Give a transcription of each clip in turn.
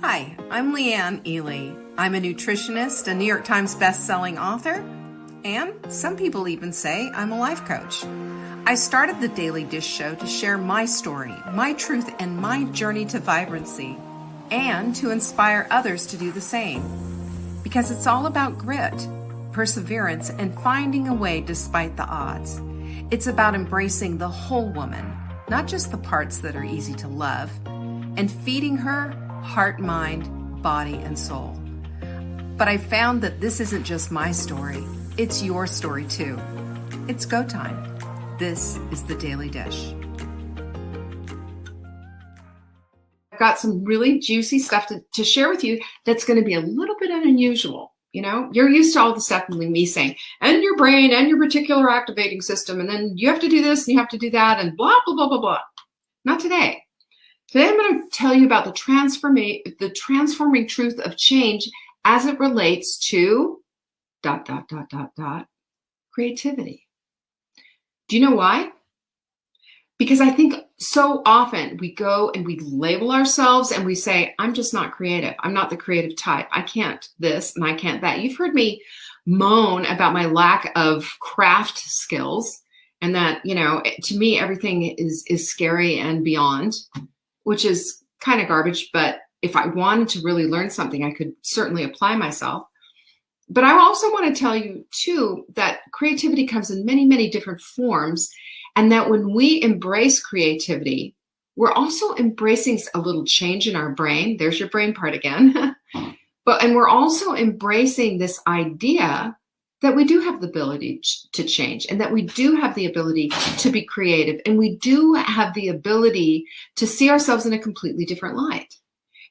Hi, I'm Leanne Ely. I'm a nutritionist, a New York Times best-selling author, and some people even say I'm a life coach. I started the Daily Dish Show to share my story, my truth, and my journey to vibrancy, and to inspire others to do the same. Because it's all about grit, perseverance, and finding a way despite the odds. It's about embracing the whole woman, not just the parts that are easy to love, and feeding her heart, mind, body, and soul. But I found that this isn't just my story, it's your story too. It's go time. This is the Daily Dish. I've got some really juicy stuff to share with you that's going to be a little bit unusual. You know, you're used to all the stuff with me saying, and your brain and your reticular activating system, and then you have to do this and you have to do that, and blah, blah, blah, blah, blah. Not today. Today I'm going to tell you about the transforming truth of change as it relates to ... creativity. Do you know why? Because I think so often we go and we label ourselves and we say, I'm just not creative. I'm not the creative type. I can't this and I can't that. You've heard me moan about my lack of craft skills and that, you know, to me, everything is scary and beyond, which is kind of garbage. But if I wanted to really learn something, I could certainly apply myself. But I also want to tell you, too, that creativity comes in many, many different forms, and that when we embrace creativity, we're also embracing a little change in our brain. There's your brain part again. And we're also embracing this idea that we do have the ability to change, and that we do have the ability to be creative, and we do have the ability to see ourselves in a completely different light.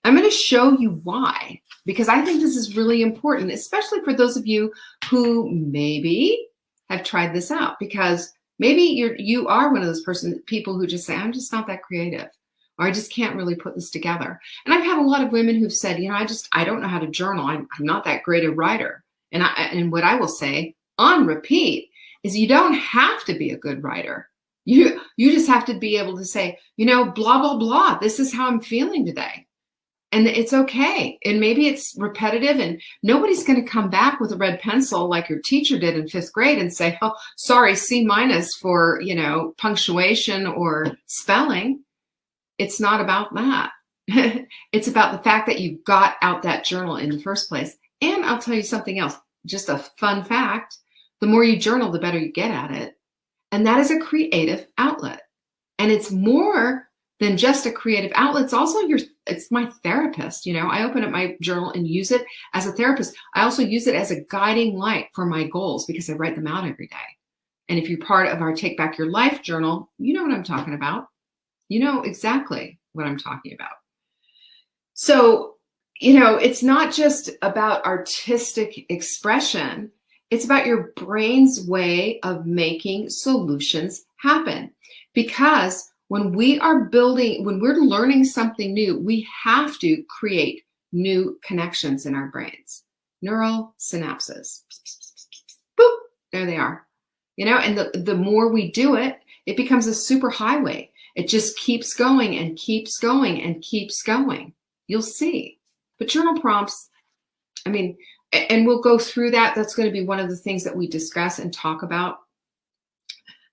I'm going to show you why, because I think this is really important, especially for those of you who maybe have tried this out, because maybe you are one of those people who just say, I'm just not that creative, or I just can't really put this together. And I've had a lot of women who've said, you know, I don't know how to journal. I'm not that great a writer. And what I will say on repeat is you don't have to be a good writer. You just have to be able to say, you know, blah, blah, blah. This is how I'm feeling today. And it's okay. And maybe it's repetitive, and nobody's going to come back with a red pencil like your teacher did in 5th grade and say, oh, sorry, C- for, you know, punctuation or spelling. It's not about that. It's about the fact that you got out that journal in the first place. And I'll tell you something else, just a fun fact. The more you journal, the better you get at it. And that is a creative outlet. And it's more than just a creative outlet. It's also it's my therapist. You know, I open up my journal and use it as a therapist. I also use it as a guiding light for my goals because I write them out every day. And if you're part of our Take Back Your Life journal, you know what I'm talking about. You know exactly what I'm talking about. So, you know, it's not just about artistic expression. It's about your brain's way of making solutions happen. Because when we're learning something new, we have to create new connections in our brains. Neural synapses. Boop, there they are. You know, and the more we do it, it becomes a super highway. It just keeps going and keeps going and keeps going. You'll see. But journal prompts, I mean, and we'll go through that. That's going to be one of the things that we discuss and talk about.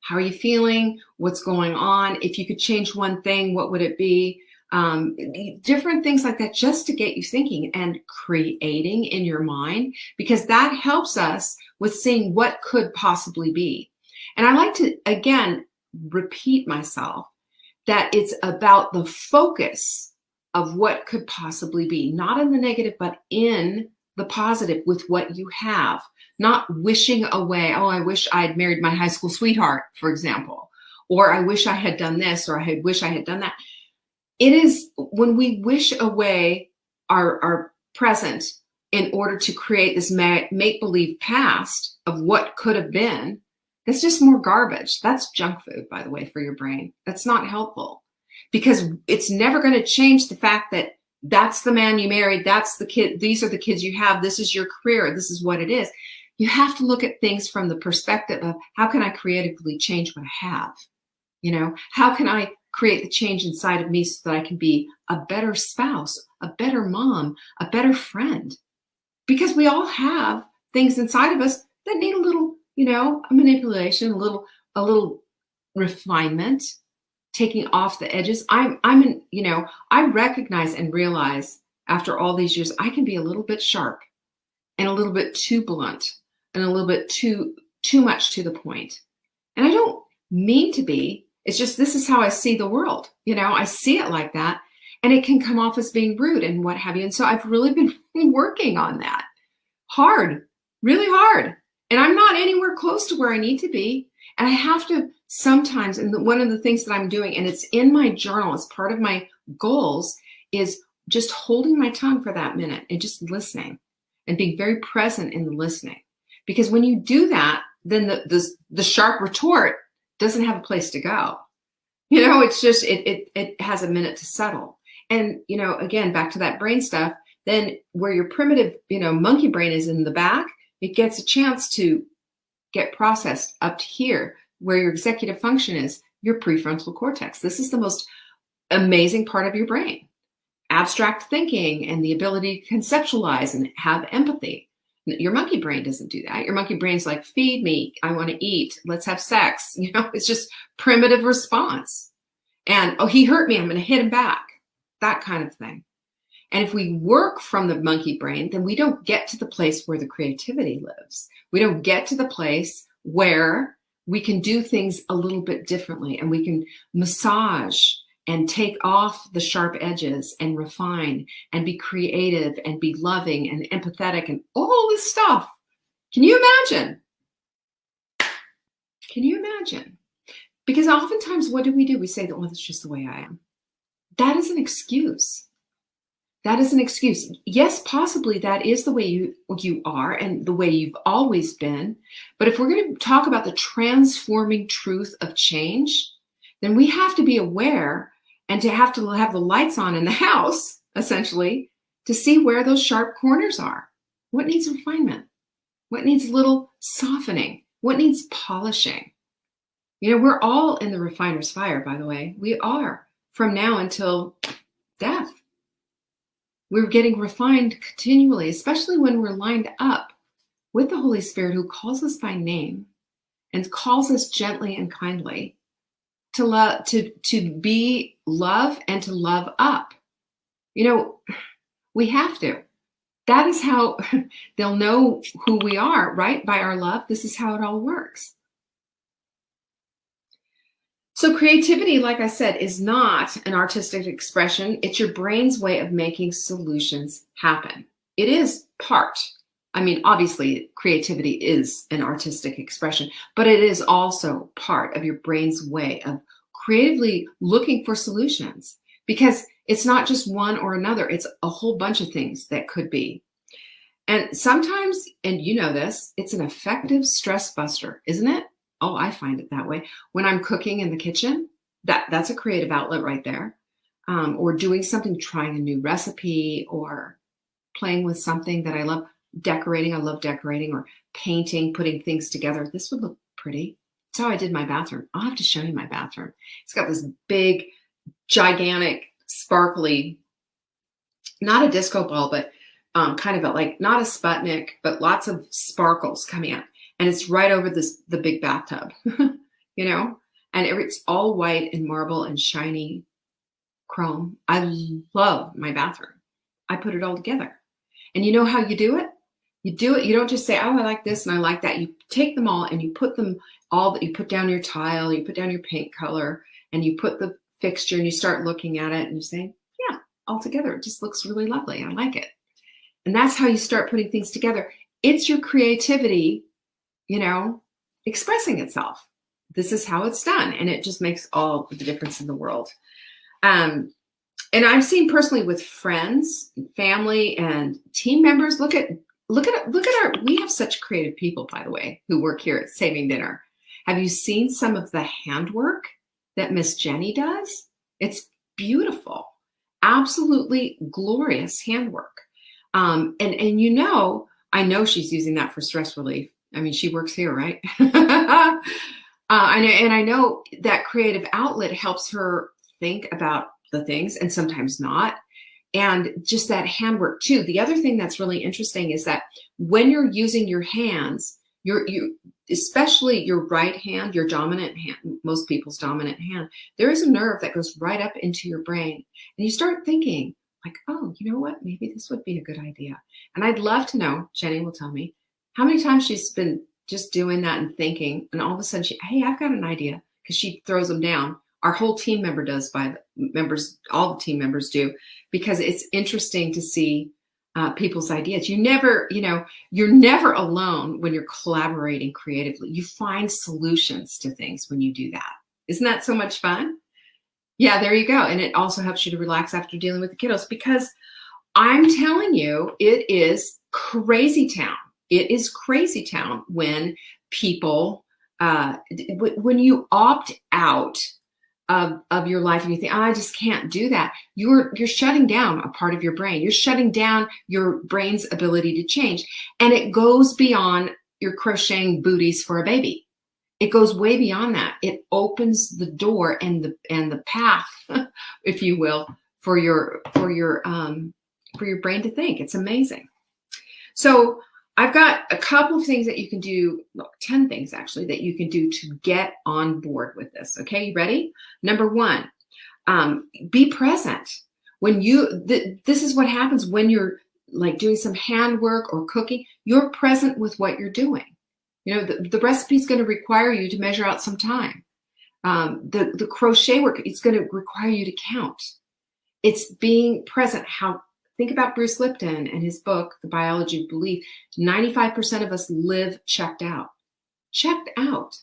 How are you feeling? What's going on? If you could change one thing, what would it be? Different things like that, just to get you thinking and creating in your mind, because that helps us with seeing what could possibly be. And I like to, again, repeat myself that it's about the focus of what could possibly be, not in the negative, but in the positive with what you have. Not wishing away, oh, I wish I'd married my high school sweetheart, for example, or I wish I had done this, or I wish I had done that. It is when we wish away our present in order to create this make-believe past of what could have been, that's just more garbage. That's junk food, by the way, for your brain. That's not helpful, because it's never going to change the fact that that's the man you married, that's the kid, these are the kids you have, this is your career, this is what it is. You have to look at things from the perspective of how can I creatively change what I have? You know, how can I create the change inside of me so that I can be a better spouse, a better mom, a better friend. Because we all have things inside of us that need a little, a manipulation, a little refinement, taking off the edges. I recognize and realize after all these years, I can be a little bit sharp and a little bit too blunt and a little bit too much to the point. And I don't mean to be. It's just, this is how I see the world. I see it like that, and it can come off as being rude and what have you. And so I've really been working on that hard, really hard. And I'm not anywhere close to where I need to be. And I have to sometimes, and one of the things that I'm doing, and it's in my journal as part of my goals, is just holding my tongue for that minute and just listening and being very present in the listening. Because when you do that, then the sharp retort doesn't have a place to go. It's just, it has a minute to settle. And, again, back to that brain stuff, then where your primitive, monkey brain is in the back, it gets a chance to get processed up to here, where your executive function is your prefrontal cortex. This is the most amazing part of your brain. Abstract thinking and the ability to conceptualize and have empathy. Your monkey brain doesn't do that. Your monkey brain's like, feed me, I want to eat, let's have sex. It's just primitive response. And, oh, he hurt me, I'm going to hit him back. That kind of thing. And if we work from the monkey brain, then we don't get to the place where the creativity lives. We don't get to the place where we can do things a little bit differently, and we can massage and take off the sharp edges and refine and be creative and be loving and empathetic and all this stuff. Can you imagine? Can you imagine? Because oftentimes, what do? We say that, well, that's just the way I am. That is an excuse. That is an excuse. Yes, possibly that is the way you are and the way you've always been. But if we're going to talk about the transforming truth of change, then we have to be aware and to have the lights on in the house, essentially, to see where those sharp corners are. What needs refinement? What needs a little softening? What needs polishing? We're all in the refiner's fire, by the way. We are, from now until death. We're getting refined continually, especially when we're lined up with the Holy Spirit, who calls us by name and calls us gently and kindly to love, to be love and to love up. We have to. That is how they'll know who we are, right? By our love. This is how it all works. So creativity, like I said, is not an artistic expression. It's your brain's way of making solutions happen. It is part. Obviously, creativity is an artistic expression, but it is also part of your brain's way of creatively looking for solutions, because it's not just one or another. It's a whole bunch of things that could be. And sometimes, and this, it's an effective stress buster, isn't it? Oh, I find it that way. When I'm cooking in the kitchen, that's a creative outlet right there. Or doing something, trying a new recipe, or playing with something that I love. Decorating, I love decorating, or painting, putting things together. This would look pretty. That's how I did my bathroom. I'll have to show you my bathroom. It's got this big, gigantic, sparkly, not a disco ball, but kind of like, not a Sputnik, but lots of sparkles coming out. And it's right over the big bathtub, and it's all white and marble and shiny chrome. I love my bathroom. I put it all together. And you know how you do it? You do it. You don't just say, oh, I like this and I like that. You take them all and you put them all, you put down your tile, you put down your paint color, and you put the fixture, and you start looking at it and you say, yeah, all together. It just looks really lovely. I like it. And that's how you start putting things together. It's your creativity, expressing itself. This is how it's done. And it just makes all the difference in the world. And I've seen personally with friends, family, and team members, look at we have such creative people, by the way, who work here at Saving Dinner. Have you seen some of the handwork that Miss Jenny does? It's beautiful, absolutely glorious handwork. And I know she's using that for stress relief. She works here, right? I know that creative outlet helps her think about the things and sometimes not. And just that handwork too. The other thing that's really interesting is that when you're using your hands, you especially your right hand, your dominant hand, most people's dominant hand, there is a nerve that goes right up into your brain. And you start thinking like, oh, you know what? Maybe this would be a good idea. And I'd love to know, Jenny will tell me, how many times she's been just doing that and thinking, and all of a sudden hey, I've got an idea, because she throws them down. Our whole team member does, by the members, all the team members do, because it's interesting to see people's ideas. You're never alone when you're collaborating creatively. You find solutions to things when you do that. Isn't that so much fun? Yeah, there you go. And it also helps you to relax after dealing with the kiddos, because I'm telling you, it is crazy town. It is crazy town when people, when you opt out of your life and you think, oh, I just can't do that. You're shutting down a part of your brain. You're shutting down your brain's ability to change. And it goes beyond your crocheting booties for a baby. It goes way beyond that. It opens the door and the path, if you will, for your brain to think. It's amazing. So I've got a couple of things that you can do, 10 things actually, that you can do to get on board with this. Okay, you ready? Number one, be present. When this is what happens when you're like doing some handwork or cooking, you're present with what you're doing. The recipe is going to require you to measure out some time. The crochet work, it's going to require you to count. It's being present. Think about Bruce Lipton and his book, The Biology of Belief. 95% of us live checked out. Checked out.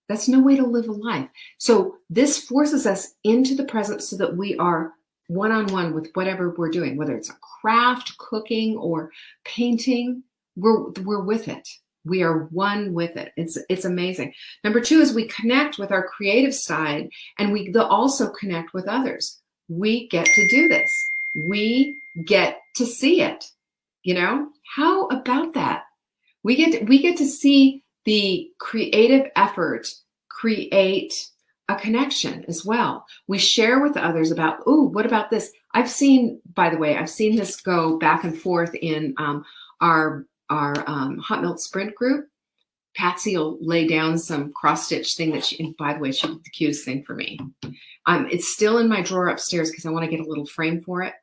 That's no way to live a life. So this forces us into the present so that we are one-on-one with whatever we're doing, whether it's a craft, cooking, or painting. We're with it. We are one with it. It's amazing. Number two is we connect with our creative side, and we also connect with others. We get to do this. We get to see it. How about that? We get to see the creative effort create a connection as well. We share with others about, what about this? I've seen this go back and forth in our Hot Melt Sprint group. Patsy will lay down some cross stitch thing and by the way, she did the cutest thing for me. It's still in my drawer upstairs because I want to get a little frame for it.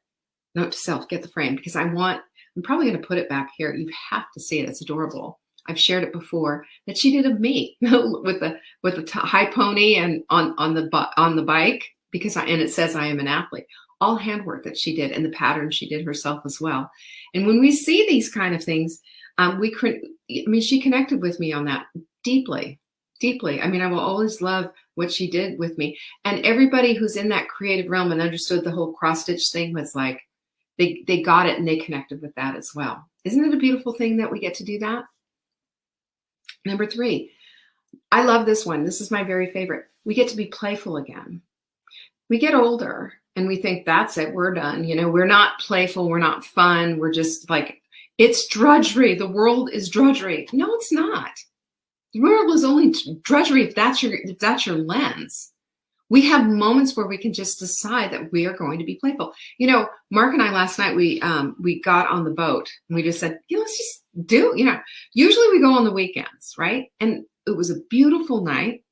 Note to self, get the frame, because I'm probably going to put it back here. You have to see it. It's adorable. I've shared it before that she did of me with the high pony and on the bike, and it says I am an athlete. All handwork that she did, and the pattern she did herself as well. And when we see these kind of things, she connected with me on that deeply. I will always love what she did with me. And everybody who's in that creative realm and understood the whole cross stitch thing was like, they got it and they connected with that as well. Isn't it a beautiful thing that we get to do that? Number three, I love this one. This is my very favorite. We get to be playful again. We get older and we think that's it. We're done. We're not playful. We're not fun. We're just like, it's drudgery. The world is drudgery. No, it's not. The world is only drudgery if that's your lens. We have moments where we can just decide that we are going to be playful. Mark and I last night, we got on the boat and we just said, let's just do, usually we go on the weekends, right? And it was a beautiful night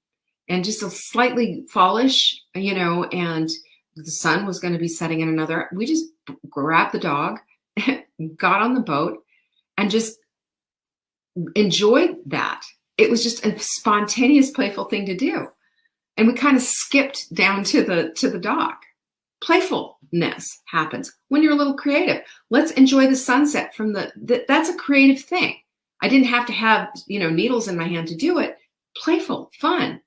and just a slightly fallish, and the sun was going to be setting in another. We just grabbed the dog, got on the boat, and just enjoyed that. It was just a spontaneous, playful thing to do. And we kind of skipped down to the dock. Playfulness happens when you're a little creative. Let's enjoy the sunset from that's a creative thing. I didn't have to have, needles in my hand to do it. Playful, fun.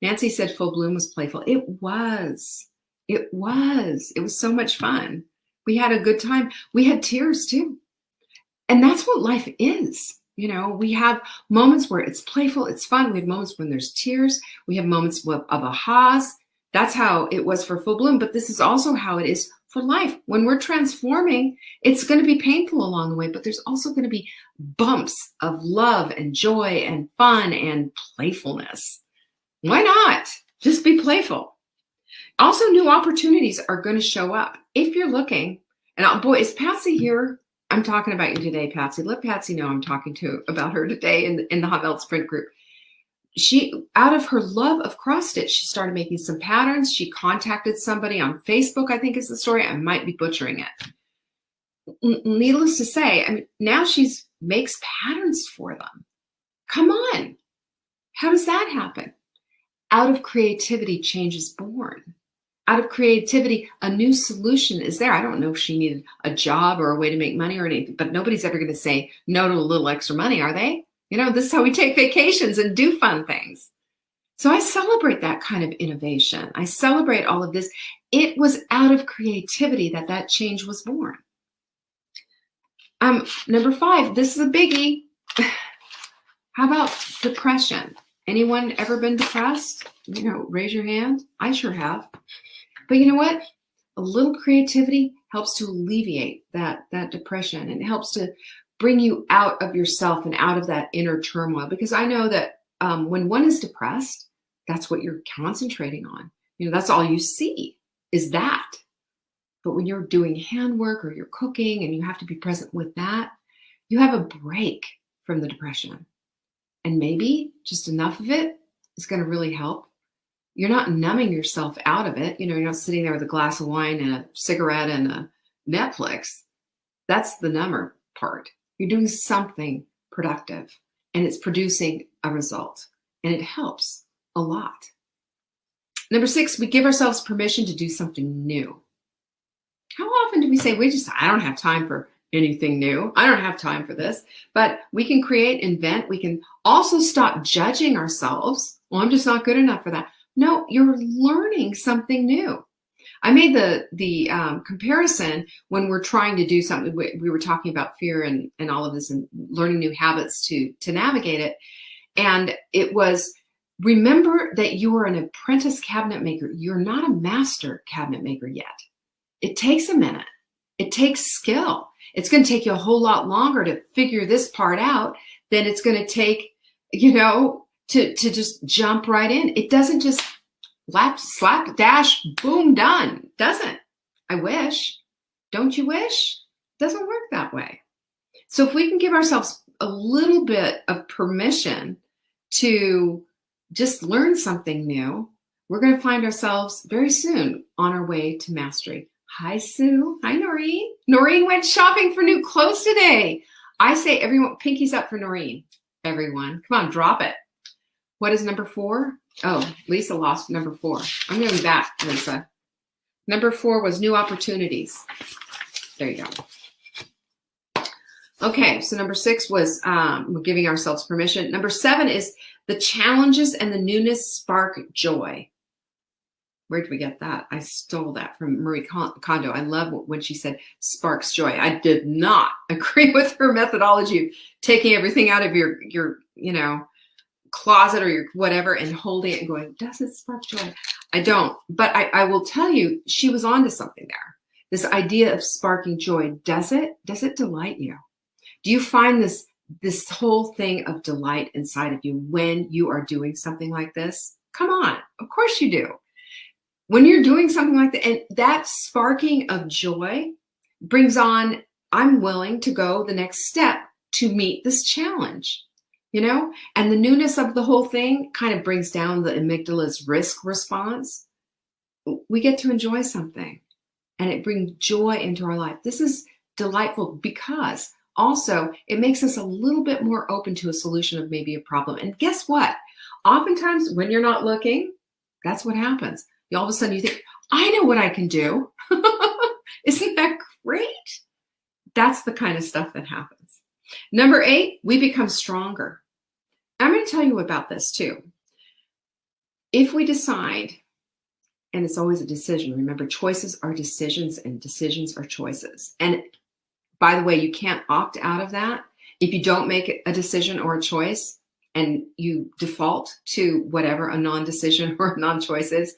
Nancy said Full Bloom was playful. It was. It was so much fun. We had a good time. We had tears too. And that's what life is. We have moments where it's playful, it's fun. We have moments when there's tears. We have moments of ahas. That's how it was for Full Bloom. But this is also how it is for life. When we're transforming, it's going to be painful along the way, but there's also going to be bumps of love and joy and fun and playfulness. Why not? Just be playful. Also, new opportunities are going to show up if you're looking. And boy, is Patsy here? I'm talking about you today, Patsy. Let Patsy know I'm talking about her today in the Hot Melt Sprint group. She, out of her love of cross stitch, she started making some patterns. She contacted somebody on Facebook, I think is the story. I might be butchering it. Needless to say, I mean, now she's makes patterns for them. Come on. How does that happen? Out of creativity, change is born. Out of creativity, a new solution is there. I don't know if she needed a job or a way to make money or anything, but nobody's ever going to say no to a little extra money, are they? You know, this is how we take vacations and do fun things. So I celebrate that kind of innovation. I celebrate all of this. It was out of creativity that change was born. Number 5, this is a biggie. How about depression? Anyone ever been depressed? You know, raise your hand. I sure have. But you know what? A little creativity helps to alleviate that depression, and it helps to bring you out of yourself and out of that inner turmoil. Because I know that when one is depressed, that's what you're concentrating on. You know, that's all you see is that. But when you're doing handwork or you're cooking and you have to be present with that, you have a break from the depression. And maybe just enough of it is going to really help. You're not numbing yourself out of it. You know, you're not sitting there with a glass of wine and a cigarette and a Netflix. That's the number part. You're doing something productive and it's producing a result, and it helps a lot. Number 6, we give ourselves permission to do something new. How often do we say, I don't have time for anything new. I don't have time for this. But we can create, invent. We can also stop judging ourselves. Well, I'm just not good enough for that. No, you're learning something new. I made the comparison when we're trying to do something. We were talking about fear and all of this and learning new habits to navigate it. And it was, remember that you are an apprentice cabinet maker. You're not a master cabinet maker yet. It takes a minute. It takes skill. It's going to take you a whole lot longer to figure this part out than it's going to take, you know, to just jump right in. It doesn't just slap, dash, boom, done. Doesn't. I wish. Don't you wish? Doesn't work that way. So if we can give ourselves a little bit of permission to just learn something new, we're going to find ourselves very soon on our way to mastery. Hi, Sue. Hi, Noreen. Noreen went shopping for new clothes today. I say everyone, pinkies up for Noreen. Everyone. Come on, drop it. What is number 4? Oh, Lisa lost number 4. I'm going to be back, Lisa. Number 4 was new opportunities. There you go. Okay, so number 6 was we're giving ourselves permission. Number 7 is the challenges and the newness spark joy. Where did we get that? I stole that from Marie Kondo. I love when she said sparks joy. I did not agree with her methodology of taking everything out of your you know, closet or your whatever and holding it and going, does it spark joy? I don't. But I will tell you, she was onto something there. This idea of sparking joy, does it delight you? Do you find this whole thing of delight inside of you when you are doing something like this? Come on. Of course you do. When you're doing something like that, and that sparking of joy brings on, I'm willing to go the next step to meet this challenge, you know? And the newness of the whole thing kind of brings down the amygdala's risk response. We get to enjoy something, and it brings joy into our life. This is delightful because also it makes us a little bit more open to a solution of maybe a problem. And guess what? Oftentimes when you're not looking, that's what happens. All of a sudden you think, I know what I can do. Isn't that great? That's the kind of stuff that happens. Number 8, we become stronger. I'm going to tell you about this too. If we decide, and it's always a decision, remember, choices are decisions and decisions are choices. And by the way, you can't opt out of that. If you don't make a decision or a choice and you default to whatever a non-decision or a non-choice is,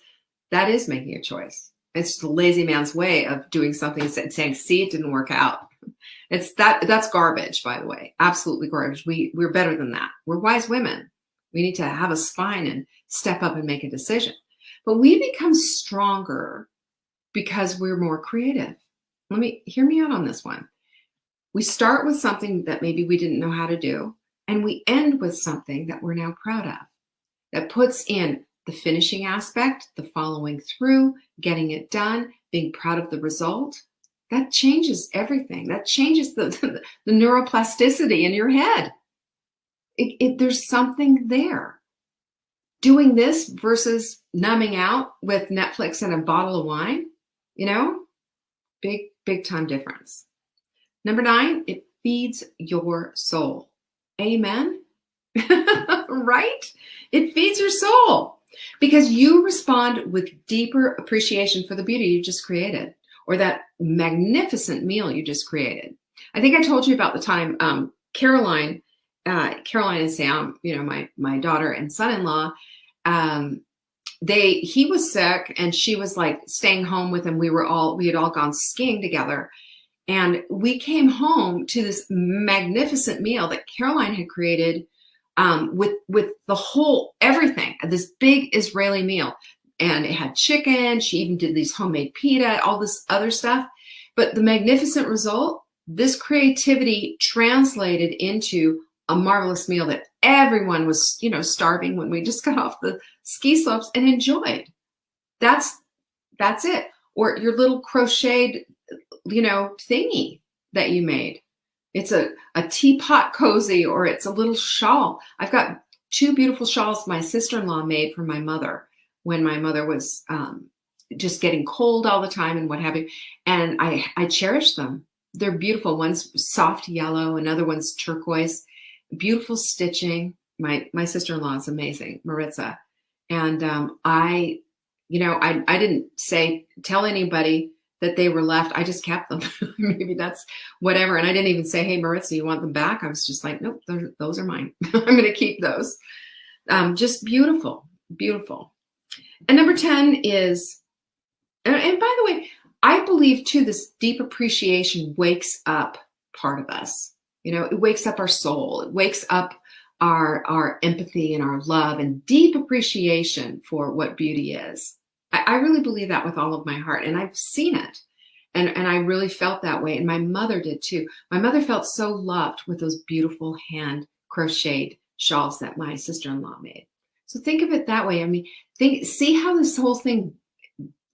that is making a choice. It's the lazy man's way of doing something and saying, see, it didn't work out. That's garbage, by the way. Absolutely garbage. We're better than that. We're wise women. We need to have a spine and step up and make a decision. But we become stronger because we're more creative. Hear me out on this one. We start with something that maybe we didn't know how to do, and we end with something that we're now proud of, that puts in the finishing aspect, the following through, getting it done, being proud of the result. That changes everything. That changes the neuroplasticity in your head. There's something there. Doing this versus numbing out with Netflix and a bottle of wine, big time difference. Number 9, it feeds your soul. Amen. Right? It feeds your soul because you respond with deeper appreciation for the beauty you just created or that magnificent meal you just created. I think I told you about the time Caroline and Sam, my daughter and son-in-law, he was sick and she was like staying home with him. We had all gone skiing together. And we came home to this magnificent meal that Caroline had created with the whole everything, this big Israeli meal. And it had chicken. She even did these homemade pita, all this other stuff. But the magnificent result, this creativity translated into a marvelous meal that everyone was, starving when we just got off the ski slopes and enjoyed. That's it. Or your little crocheted thingy that you made. It's a teapot cozy, or it's a little shawl. I've got 2 beautiful shawls my sister-in-law made for my mother when my mother was just getting cold all the time and what have you. And I cherish them. They're beautiful. One's soft yellow, another one's turquoise. Beautiful stitching. My sister-in-law is amazing, Maritza. And I didn't tell anybody that they were left. I just kept them. Maybe that's whatever. And I didn't even say, hey, Maritza, you want them back? I was just like, nope, those are mine. I'm going to keep those. Just beautiful, beautiful. And number 10 is, and by the way, I believe too, this deep appreciation wakes up part of us. It wakes up our soul. It wakes up our empathy and our love and deep appreciation for what beauty is. I really believe that with all of my heart, and I've seen it, and I really felt that way, and my mother did too. My mother felt so loved with those beautiful hand crocheted shawls that my sister-in-law made. So think of it that way. I mean, see how this whole thing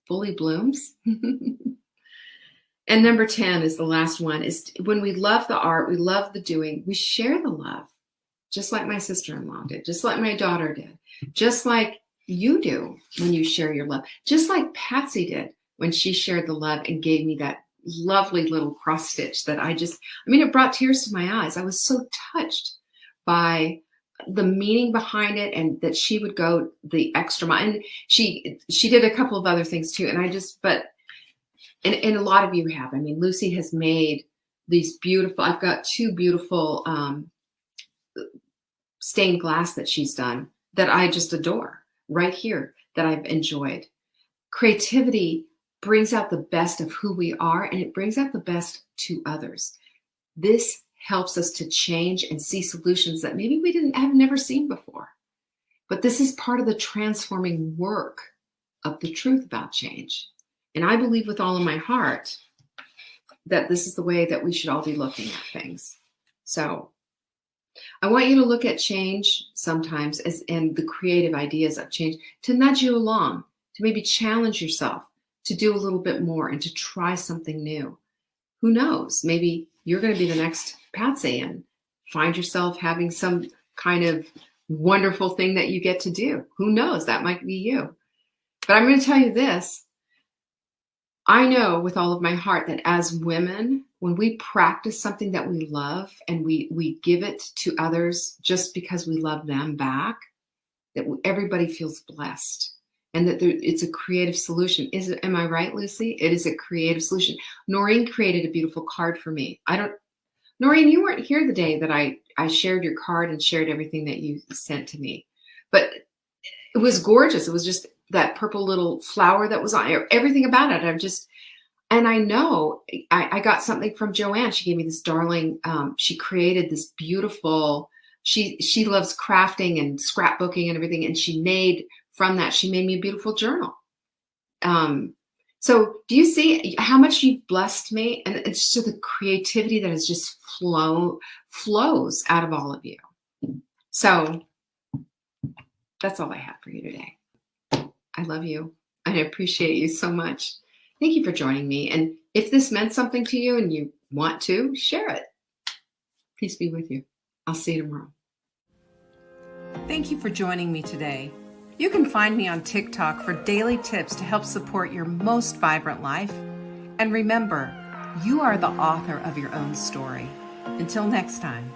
fully blooms. And number 10 is the last one, is when we love the art, we love the doing, we share the love, just like my sister-in-law did, just like my daughter did, just like you do when you share your love, just like Patsy did when she shared the love and gave me that lovely little cross stitch that it brought tears to my eyes. I was so touched by the meaning behind it, and that she would go the extra mile. And she did a couple of other things too. And a lot of you have. I mean, Lucy has made these beautiful, I've got 2 beautiful stained glass that she's done that I just adore right here, that I've enjoyed. Creativity brings out the best of who we are, and it brings out the best to others. This helps us to change and see solutions that maybe we have never seen before. But this is part of the transforming work of the truth about change. And I believe with all of my heart that this is the way that we should all be looking at things. So I want you to look at change sometimes and the creative ideas of change to nudge you along, to maybe challenge yourself to do a little bit more and to try something new. Who knows? Maybe you're going to be the next Patsy and find yourself having some kind of wonderful thing that you get to do. Who knows? That might be you. But I'm going to tell you this. I know with all of my heart that as women, when we practice something that we love and we give it to others just because we love them back, that everybody feels blessed, and that it's a creative solution. Am I right, Lucy? It is a creative solution. Noreen created a beautiful card for me. Noreen, you weren't here the day that I shared your card and shared everything that you sent to me, but it was gorgeous. It was just that purple little flower that was on everything about it. And I know I got something from Joanne. She gave me this darling, she created this beautiful, she loves crafting and scrapbooking and everything. And she made from that, she made me a beautiful journal. So do you see how much you've blessed me? And it's just the creativity that has just flows out of all of you. So that's all I have for you today. I love you. I appreciate you so much. Thank you for joining me. And if this meant something to you and you want to, share it. Peace be with you. I'll see you tomorrow. Thank you for joining me today. You can find me on TikTok for daily tips to help support your most vibrant life. And remember, you are the author of your own story. Until next time.